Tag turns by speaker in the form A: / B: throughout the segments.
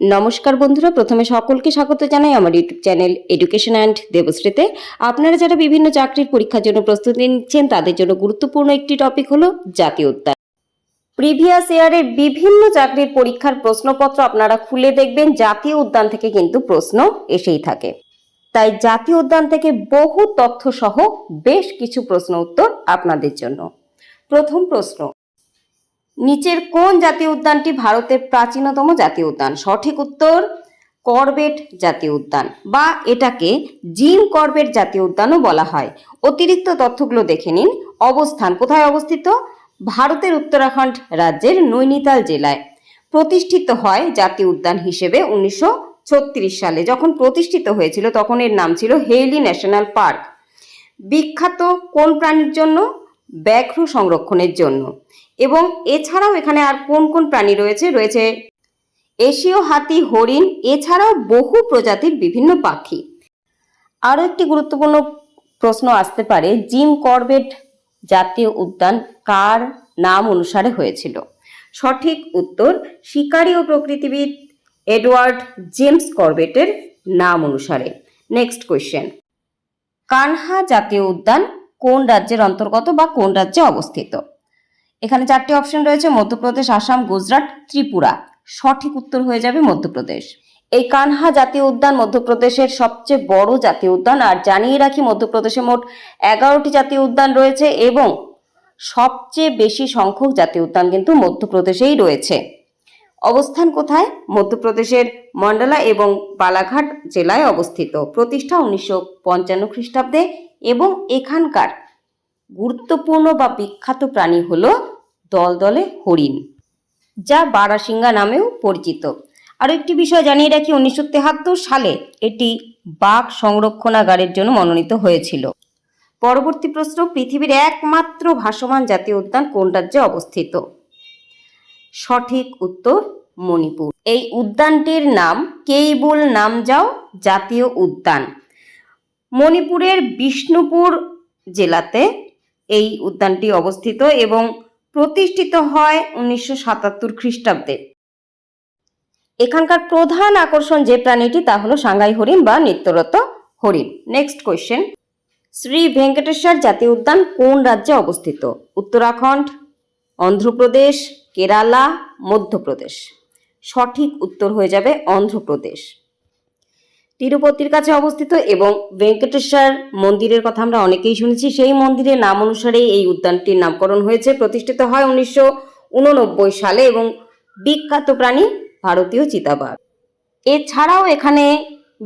A: নমস্কার বন্ধুরা, প্রথমে সকলকে স্বাগত জানাই আমার ইউটিউব চ্যানেল এডুকেশন অ্যান্ড দেবশ্রীতে। আপনারা যারা বিভিন্ন চাকরির পরীক্ষার জন্য প্রস্তুতি নিচ্ছেন তাদের জন্য গুরুত্বপূর্ণ একটি টপিক হলো জাতীয় উদ্যান। প্রিভিয়াস ইয়ারের বিভিন্ন চাকরির পরীক্ষার প্রশ্নপত্র আপনারা খুলে দেখবেন জাতীয় উদ্যান থেকে কিন্তু প্রশ্ন এসেই থাকে। তাই জাতীয় উদ্যান থেকে বহু তথ্য সহ বেশ কিছু প্রশ্ন উত্তর আপনাদের জন্য। প্রথম প্রশ্ন, নিচের কোন জাতীয় উদ্যানটি ভারতের প্রাচীনতম জাতীয় উদ্যান? সঠিক উত্তর করবেট জাতীয় উদ্যান, বা এটাকে জিম করবেট জাতীয় উদ্যানও বলা হয়। অতিরিক্ত তথ্যগুলো দেখে নিন। অবস্থান কোথায় অবস্থিত? ভারতের উত্তরাখণ্ড রাজ্যের নৈনিতাল জেলায়। প্রতিষ্ঠিত হয় জাতীয় উদ্যান হিসেবে 1936 সালে। যখন প্রতিষ্ঠিত হয়েছিল তখন এর নাম ছিল হেইলি ন্যাশনাল পার্ক। বিখ্যাত কোন প্রাণীর জন্য? ব্যাঘ্র সংরক্ষণের জন্য। এবং এছাড়াও এখানে আর কোন কোন প্রাণী রয়েছে? রয়েছে এশীয় হাতি, হরিণ, এছাড়াও বহু প্রজাতির বিভিন্ন পাখি। আরও একটি গুরুত্বপূর্ণ প্রশ্ন আসতে পারে, জিম করবেট জাতীয় উদ্যান কার নাম অনুসারে হয়েছিল? সঠিক উত্তর শিকারী ও প্রকৃতিবিদ এডওয়ার্ড জেমস করবেটের নাম অনুসারে। নেক্সট কোয়েশ্চেন, কানহা জাতীয় উদ্যান কোন রাজ্যের অন্তর্গত বা কোন রাজ্যে অবস্থিত? এখানে চারটি অপশন রয়েছে: মধ্যপ্রদেশ, আসাম, গুজরাট, ত্রিপুরা। সঠিক উত্তর হয়ে যাবে মধ্যপ্রদেশ। এই কানহা জাতীয় উদ্যান মধ্যপ্রদেশের সবচেয়ে বড় জাতীয় উদ্যান। আর জানিয়ে রাখি, মধ্যপ্রদেশে মোট 11টি জাতীয় উদ্যান রয়েছে এবং সবচেয়ে বেশি সংখ্যক জাতীয় উদ্যান কিন্তু মধ্যপ্রদেশেই রয়েছে। অবস্থান কোথায়? মধ্যপ্রদেশের মন্ডলা এবং বালাঘাট জেলায় অবস্থিত। প্রতিষ্ঠা 1955 খ্রিস্টাব্দে এবং এখানকার গুরুত্বপূর্ণ বা বিখ্যাত প্রাণী হলো দলদলে হরিণ, যা বারাসিঙ্গা নামেও পরিচিত। আরও একটি বিষয় জানিয়ে রাখি, 1973 সালে এটি বাঘ সংরক্ষণাগারের জন্য মনোনীত হয়েছিল। পরবর্তী প্রশ্ন, পৃথিবীর একমাত্র ভাসমান জাতীয় উদ্যান কোন রাজ্যে অবস্থিত? সঠিক উত্তর মণিপুর। এই উদ্যানটির নাম কেইবুল নামজাও জাতীয় উদ্যান। মণিপুরের বিষ্ণুপুর জেলাতে এই উদ্যানটি অবস্থিত এবং প্রতিষ্ঠিত হয় 1977 খ্রিস্টাব্দে। এখানকার প্রধান আকর্ষণ যে প্রাণীটি তা হলো সাংহাই হরিণ বা নিত্যরত হরিণ। নেক্সট কোয়েশ্চেন, শ্রী ভেঙ্কটেশ্বর জাতীয় উদ্যান কোন রাজ্যে অবস্থিত? উত্তরাখণ্ড, অন্ধ্রপ্রদেশ, কেরালা, মধ্যপ্রদেশ। সঠিক উত্তর হয়ে যাবে অন্ধ্রপ্রদেশ। তিরুপতির কাছে অবস্থিত এবং ভেঙ্কটেশ্বর মন্দিরের কথা আমরা অনেকেই শুনেছি। সেই মন্দিরের নাম অনুসারে এই উদ্যানটির নামকরণ হয়েছে। প্রতিষ্ঠিত হয় 1989 সালে এবং বিখ্যাত প্রাণী ভারতীয় চিতাবাঘ। এছাড়াও এখানে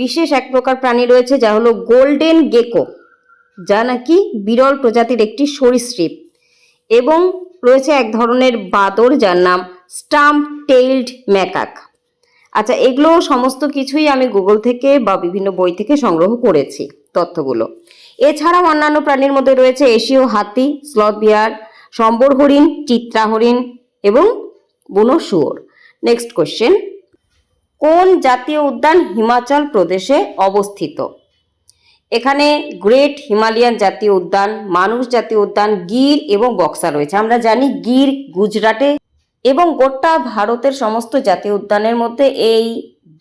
A: বিশেষ এক প্রকার প্রাণী রয়েছে যা হলো গোল্ডেন গেকো, যা নাকি বিরল প্রজাতির একটি সরীসৃপ। এবং রয়েছে এক ধরনের বাদর যার নাম স্টাম্প টেইলড ম্যাকাক। আচ্ছা, এগুলো সমস্ত কিছুই আমি গুগল থেকে বা বিভিন্ন বই থেকে সংগ্রহ করেছি তথ্যগুলো। এছাড়াও অন্যান্য প্রাণীর মধ্যে রয়েছে এশীয় হাতি, স্লথ বিয়ার, সম্বর হরিণ, চিত্রা হরিণ এবং বুনো শুয়োর। নেক্সট কোয়েশ্চেন, কোন জাতীয় উদ্যান হিমাচল প্রদেশে অবস্থিত? এখানে গ্রেট হিমালয়ান জাতীয় উদ্যান, মানস জাতীয় উদ্যান, গির এবং বক্সা রয়েছে। আমরা জানি গির গুজরাটে এবং গোটা ভারতের সমস্ত জাতীয় উদ্যানের মধ্যে এই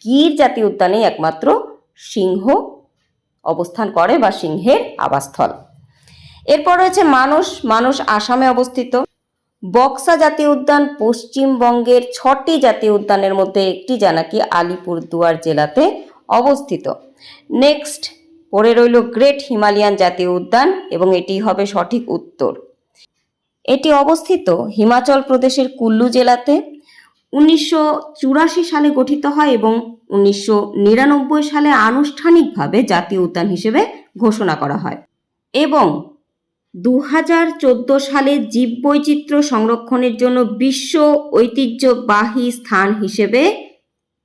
A: গির জাতীয় উদ্যানেই একমাত্র সিংহ অবস্থান করে বা সিংহের আবাসস্থল। এরপর রয়েছে মানস আসামে অবস্থিত। বক্সা জাতীয় উদ্যান পশ্চিমবঙ্গের 6টি জাতীয় উদ্যানের মধ্যে একটি, যা নাকি আলিপুরদুয়ার জেলাতে অবস্থিত। নেক্সট পড়ে রইল গ্রেট হিমালয়ান জাতীয় উদ্যান এবং এটি হবে সঠিক উত্তর। এটি অবস্থিত হিমাচল প্রদেশের কুল্লু জেলাতে। 1984 সালে গঠিত হয় এবং 1999 সালে আনুষ্ঠানিকভাবে জাতীয় উদ্যান হিসেবে ঘোষণা করা হয় এবং 2014 সালে জীববৈচিত্র্য সংরক্ষণের জন্য বিশ্ব ঐতিহ্যবাহী স্থান হিসেবে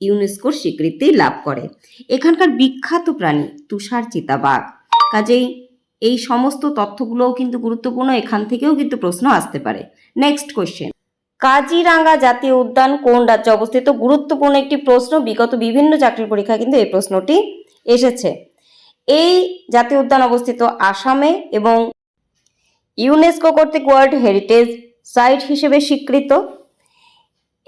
A: ইউনেস্কোর স্বীকৃতি লাভ করে। এখানকার বিখ্যাত প্রাণী তুষার চিতাবাঘ। কাজেই এই সমস্ত তথ্যগুলোও কিন্তু গুরুত্বপূর্ণ, এখান থেকেও কিন্তু প্রশ্ন আসতে পারে। নেক্সট কোয়েশ্চেন, কাজিরাঙ্গা জাতীয় উদ্যান কোন রাজ্যে অবস্থিত? গুরুত্বপূর্ণ একটি প্রশ্ন, বিগত বিভিন্ন চাকরির পরীক্ষায় কিন্তু এই প্রশ্নটি এসেছে। এই জাতীয় উদ্যান অবস্থিত আসামে এবং ইউনেস্কো কর্তৃক ওয়ার্ল্ড হেরিটেজ সাইট হিসেবে স্বীকৃত।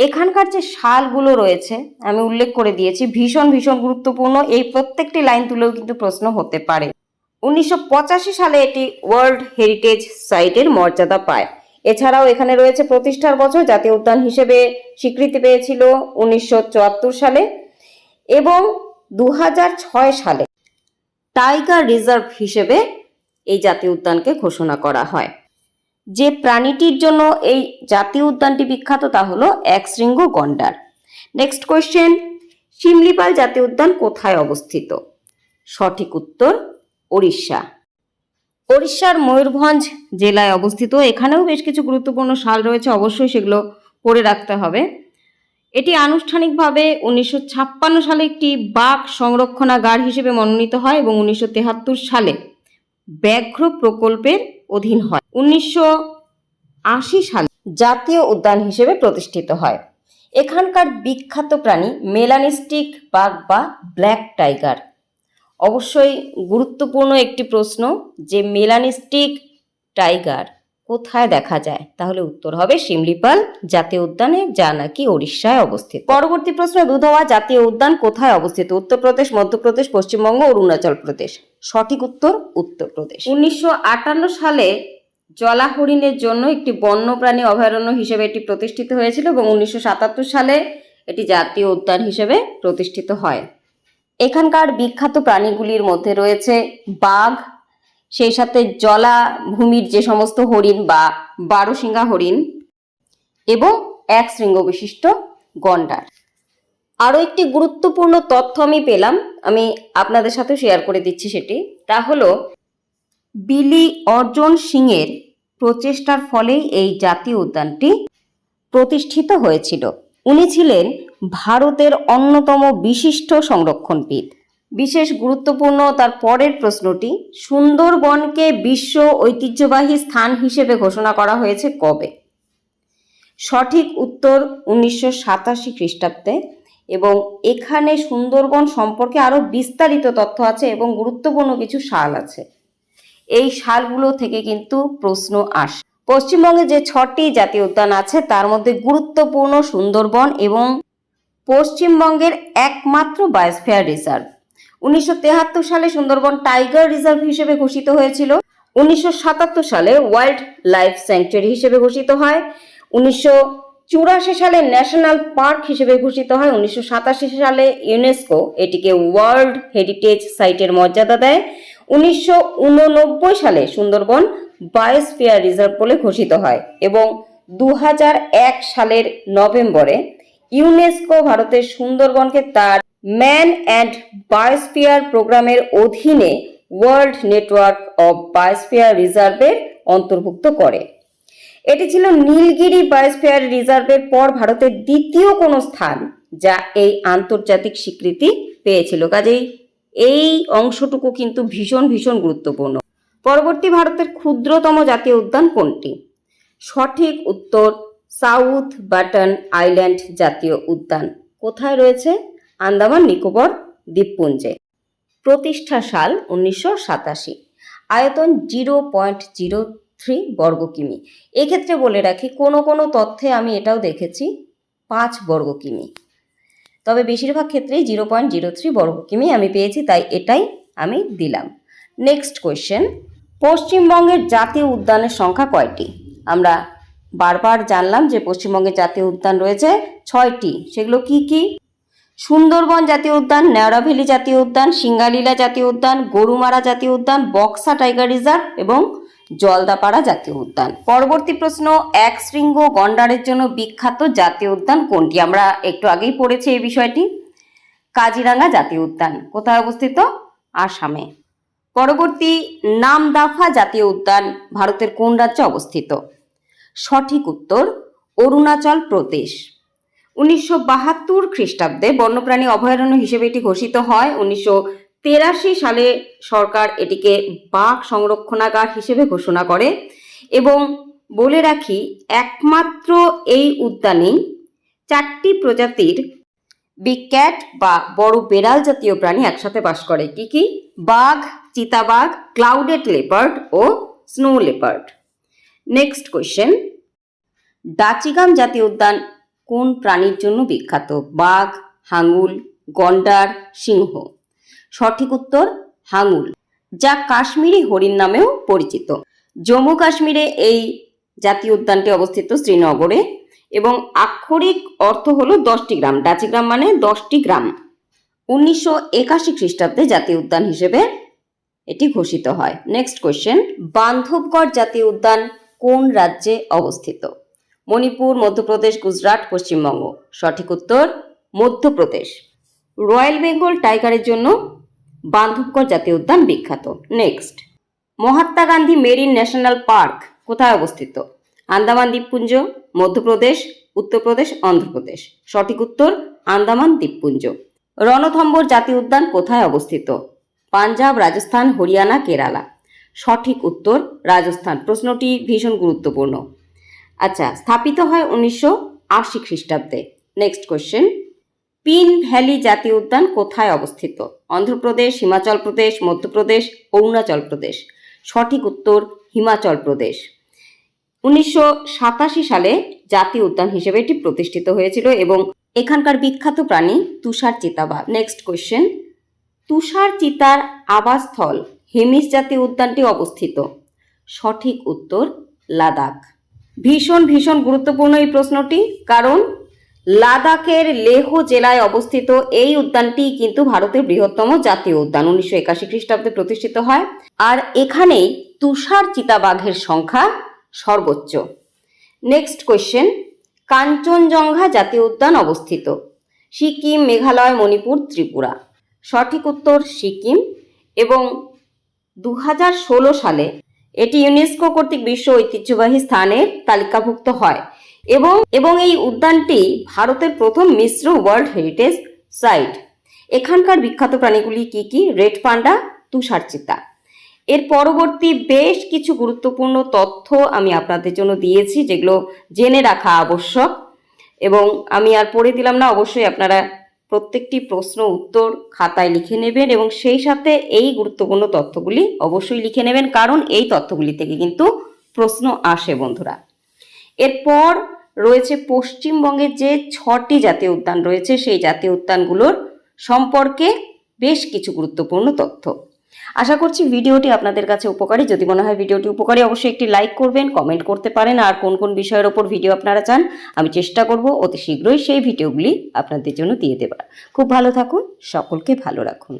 A: এখানকার যে শালগুলো রয়েছে আমি উল্লেখ করে দিয়েছি, ভীষণ ভীষণ গুরুত্বপূর্ণ। এই প্রত্যেকটি লাইন তুলেও কিন্তু প্রশ্ন হতে পারে। 1985 সালে এটি ওয়ার্ল্ড হেরিটেজ সাইটের মর্যাদা পায়। এছাড়াও এখানে রয়েছে প্রতিষ্ঠার বছর, জাতীয় উদ্যান হিসেবে স্বীকৃতি পেয়েছিল 1974 সালে এবং 2006 সালে টাইগার রিজার্ভ হিসেবে এই জাতীয় উদ্যানকে ঘোষণা করা হয়। যে প্রাণীটির জন্য এই জাতীয় উদ্যানটি বিখ্যাত তা হলো একশৃঙ্গ গন্ডার। নেক্সট কোয়েশ্চেন, শিমলিপাল জাতীয় উদ্যান কোথায় অবস্থিত? সঠিক উত্তর ওড়িশা। ওড়িশার ময়ূরভঞ্জ জেলায় অবস্থিত। এখানেও বেশ কিছু গুরুত্বপূর্ণ সাল রয়েছে, অবশ্যই সেগুলো পড়ে রাখতে হবে। এটি আনুষ্ঠানিকভাবে 1956 সালে একটি বাঘ সংরক্ষণাগার হিসেবে মনোনীত হয় এবং 1973 সালে ব্যাঘ্র প্রকল্পের অধীন হয়। 1980 সালে জাতীয় উদ্যান হিসেবে প্রতিষ্ঠিত হয়। এখানকার বিখ্যাত প্রাণী মেলানিস্টিক বাঘ বা ব্ল্যাক টাইগার। অবশ্যই গুরুত্বপূর্ণ একটি প্রশ্ন যে মেলানিস্টিক টাইগার কোথায় দেখা যায়, তাহলে উত্তর হবে শিমলিপাল জাতীয় উদ্যানে, যা নাকি ওড়িশায় অবস্থিত। পরবর্তী প্রশ্ন, দুধওয়া জাতীয় উদ্যান কোথায় অবস্থিত? উত্তরপ্রদেশ, মধ্যপ্রদেশ, পশ্চিমবঙ্গ, অরুণাচল প্রদেশ। সঠিক উত্তর উত্তরপ্রদেশ। 1958 সালে জলা হরিণের জন্য একটি বন্যপ্রাণী অভয়ারণ্য হিসেবে এটি প্রতিষ্ঠিত হয়েছিল এবং 1977 সালে এটি জাতীয় উদ্যান হিসেবে প্রতিষ্ঠিত হয়। এখানকার বিখ্যাত প্রাণীগুলির মধ্যে রয়েছে বাঘ, সেই সাথে জলাভূমির যে সমস্ত হরিণ বা বারোশিঙ্গা হরিণ এবং এক শৃঙ্গ বিশিষ্ট গন্ডার। আরও একটি গুরুত্বপূর্ণ তথ্য আমি পেলাম, আমি আপনাদের সাথে শেয়ার করে দিচ্ছি সেটি। তা হলো বিলি অর্জন সিংয়ের প্রচেষ্টার ফলেই এই জাতীয় উদ্যানটি প্রতিষ্ঠিত হয়েছিল। উনি ছিলেন ভারতের অন্যতম বিশিষ্ট সংরক্ষণবিদ। বিশেষ গুরুত্বপূর্ণ তার পরের প্রশ্নটি, সুন্দরবনকে বিশ্ব ঐতিহ্যবাহী স্থান হিসেবে ঘোষণা করা হয়েছে কবে? সঠিক উত্তর 1987 খ্রিস্টাব্দে। এবং এখানে সুন্দরবন সম্পর্কে আরও বিস্তারিত তথ্য আছে এবং গুরুত্বপূর্ণ কিছু সাল আছে। এই সালগুলো থেকে কিন্তু প্রশ্ন আসে। পশ্চিমবঙ্গে যে 6টি জাতীয় উদ্যান আছে তার মধ্যে গুরুত্বপূর্ণ সুন্দরবন এবং পশ্চিমবঙ্গের একমাত্র বায়োস্ফিয়ার রিজার্ভ। 1973 সালে সুন্দরবন টাইগার রিজার্ভ হিসেবে ঘোষিত হয়েছিল। 1977 সালে ওয়াইল্ড লাইফ স্যাংচুয়ারি হিসেবে ঘোষিত হয়। 1984 সালে ন্যাশনাল পার্ক হিসেবে ঘোষিত হয়। 1987 সালে ইউনেস্কো এটিকে ওয়ার্ল্ড হেরিটেজ সাইটের মর্যাদা দেয়। 1989 সালে সুন্দরবন বায়োস্ফিয়ার রিজার্ভ বলে ঘোষিত হয় এবং 2001 সালের নভেম্বরে ইউনেস্কো ভারতের সুন্দরবনকে তার ম্যান অ্যান্ড বায়োস্ফিয়ার প্রোগ্রামের অধীনে ওয়ার্ল্ড নেটওয়ার্ক অব বায়োস্ফিয়ার রিজার্ভের অন্তর্ভুক্ত করে। এটি ছিল নীলগিরি বায়োস্ফিয়ার রিজার্ভের পর ভারতের দ্বিতীয় কোনো স্থান যা এই আন্তর্জাতিক স্বীকৃতি পেয়েছিল। কাজেই এই অংশটুকু কিন্তু ভীষণ ভীষণ গুরুত্বপূর্ণ। পরবর্তী, ভারতের ক্ষুদ্রতম জাতীয় উদ্যান কোনটি? সঠিক উত্তর সাউথ বাটন আইল্যান্ড জাতীয় উদ্যান। কোথায় রয়েছে? আন্দামান নিকোবর দ্বীপপুঞ্জে। প্রতিষ্ঠা সাল 1987। আয়তন 0.03 বর্গ কিমি। এক্ষেত্রে বলে রাখি, কোনো কোনো তথ্যে আমি এটাও দেখেছি 5 বর্গ কিমি, তবে বেশিরভাগ ক্ষেত্রেই 0.03 বর্গ কিমি আমি পেয়েছি, তাই এটাই আমি দিলাম। নেক্সট কোয়েশ্চেন, পশ্চিমবঙ্গের জাতীয় উদ্যানের সংখ্যা কয়টি? আমরা বারবার জানলাম যে পশ্চিমবঙ্গের জাতীয় উদ্যান রয়েছে 6টি। সেগুলো কি কি? সুন্দরবন জাতীয় উদ্যান, নেওড়া ভ্যালি জাতীয় উদ্যান, সিঙ্গালীলা জাতীয় উদ্যান, গরুমারা জাতীয় উদ্যান, বক্সা টাইগার রিজার্ভ এবং জলদাপাড়া জাতীয় উদ্যান। পরবর্তী প্রশ্ন, এক শৃঙ্গ গন্ডারের জন্য বিখ্যাত জাতীয় উদ্যান কোনটি? আমরা একটু আগেই পড়েছি এই বিষয়টি। কাজিরাঙ্গা জাতীয় উদ্যান। কোথায় অবস্থিত? আসামে। পরবর্তী, নামদাফা জাতীয় উদ্যান ভারতের কোন রাজ্যে অবস্থিত? সঠিক উত্তর অরুণাচল প্রদেশ। 1972 খ্রিস্টাব্দে বন্যপ্রাণী অভয়ারণ্য হিসেবে এটি ঘোষিত হয়। 1983 সালে সরকার এটিকে বাঘ সংরক্ষণাগার হিসেবে ঘোষণা করে এবং বলে রাখি একমাত্র এই উদ্যানেই 4টি প্রজাতির বিগ ক্যাট বা বড় বেড়াল জাতীয় প্রাণী একসাথে বাস করে। কি কি? বাঘ, চিতাবাঘ, ক্লাউডেড লেপার্ড ও snow leopard. Next question, Dachigam জাতীয় উদ্যান কোন প্রাণীর জন্য বিখ্যাত? বাঘ, হাঙুল, গন্ডার, সিংহ। সঠিক উত্তর হাঙুল, যা কাশ্মীরি হরিণ নামেও পরিচিত। জম্মু কাশ্মীরে এই জাতীয় উদ্যানটি অবস্থিত শ্রীনগরে এবং আক্ষরিক অর্থ হলো 10টি গ্রাম। ডাচি গ্রাম মানে 10টি গ্রাম। 1981 খ্রিস্টাব্দে জাতীয় উদ্যান হিসেবে এটি ঘোষিত হয়। নেক্সট কোয়েশ্চেন, বান্ধবগড় জাতীয় উদ্যান কোন রাজ্যে অবস্থিত? মণিপুর, মধ্যপ্রদেশ, গুজরাট, পশ্চিমবঙ্গ। সঠিক উত্তর মধ্যপ্রদেশ। রয়্যাল বেঙ্গল টাইগারের জন্য বান্ধবগড় জাতীয় উদ্যান বিখ্যাত। Next, Mahatma Gandhi marine national park কোথায় অবস্থিত? আন্দামান দ্বীপপুঞ্জ, মধ্যপ্রদেশ, উত্তরপ্রদেশ, অন্ধ্রপ্রদেশ। সঠিক উত্তর আন্দামান দ্বীপপুঞ্জ। রণথম্বর জাতীয় উদ্যান কোথায় অবস্থিত? পাঞ্জাব, রাজস্থান, হরিয়ানা, কেরালা। সঠিক উত্তর রাজস্থান। প্রশ্নটি ভীষণ গুরুত্বপূর্ণ। আচ্ছা, স্থাপিত হয় 1980 খ্রিস্টাব্দে। নেক্সট কোয়েশ্চেন, পিন ভ্যালি জাতীয় উদ্যান কোথায় অবস্থিত? অন্ধ্রপ্রদেশ, হিমাচল প্রদেশ, মধ্যপ্রদেশ, অরুণাচল প্রদেশ। সঠিক উত্তর হিমাচল প্রদেশ। 1987 সালে জাতীয় উদ্যান হিসেবে এটি প্রতিষ্ঠিত হয়েছিল এবং এখানকার বিখ্যাত প্রাণী তুষার চিতাবাঘ। নেক্সট কোয়েশ্চেন, তুষার চিতার আবাসস্থল হেমিস জাতীয় উদ্যানটি অবস্থিত। সঠিক উত্তর লাদাখ। ভীষণ গুরুত্বপূর্ণ এই প্রশ্নটি, কারণ লাদাখের লেহ জেলায় অবস্থিত এই উদ্যানটি কিন্তু ভারতের বৃহত্তম জাতীয় উদ্যান। 1981 খ্রিস্টাব্দে প্রতিষ্ঠিত হয় আর এখানেই তুষার চিতাবাঘের সংখ্যা সর্বোচ্চ। নেক্সট কোয়েশ্চেন, কাঞ্চনজঙ্ঘা জাতীয় উদ্যান অবস্থিত। সিকিম, মেঘালয়, মণিপুর, ত্রিপুরা। সঠিক উত্তর সিকিম এবং 2016 সালে এটি ইউনেস্কো কর্তৃক বিশ্ব ঐতিহ্যবাহী স্থানের তালিকাভুক্ত হয় এবং এই উদ্যানটি ভারতের প্রথম মিশ্র ওয়ার্ল্ড হেরিটেজ সাইট। এখানকার বিখ্যাত প্রাণীগুলি কি কি? রেড পান্ডা, তুষার চিতা। এর পরবর্তী বেশ কিছু গুরুত্বপূর্ণ তথ্য আমি আপনাদের জন্য দিয়েছি, যেগুলো জেনে রাখা আবশ্যক এবং আমি আর পড়ে দিলাম না। অবশ্যই আপনারা প্রত্যেকটি প্রশ্ন উত্তর খাতায় লিখে নেবেন এবং সেই সাথে এই গুরুত্বপূর্ণ তথ্যগুলি অবশ্যই লিখে নেবেন, কারণ এই তথ্যগুলি থেকে কিন্তু প্রশ্ন আসে বন্ধুরা। এরপর রয়েছে পশ্চিমবঙ্গের যে 6টি জাতীয় উদ্যান রয়েছে সেই জাতীয় উদ্যানগুলোর সম্পর্কে বেশ কিছু গুরুত্বপূর্ণ তথ্য। আশা করছি ভিডিওটি আপনাদের কাছে উপকারী। যদি মনে হয় ভিডিওটি উপকারী, অবশ্যই একটি লাইক করবেন, কমেন্ট করতে পারেন আর কোন কোন বিষয়ের ওপর ভিডিও আপনারা চান আমি চেষ্টা করব অতি শীঘ্রই সেই ভিডিওগুলি আপনাদের জন্য দিয়ে দেবার। খুব ভালো থাকুন, সকলকে ভালো রাখুন।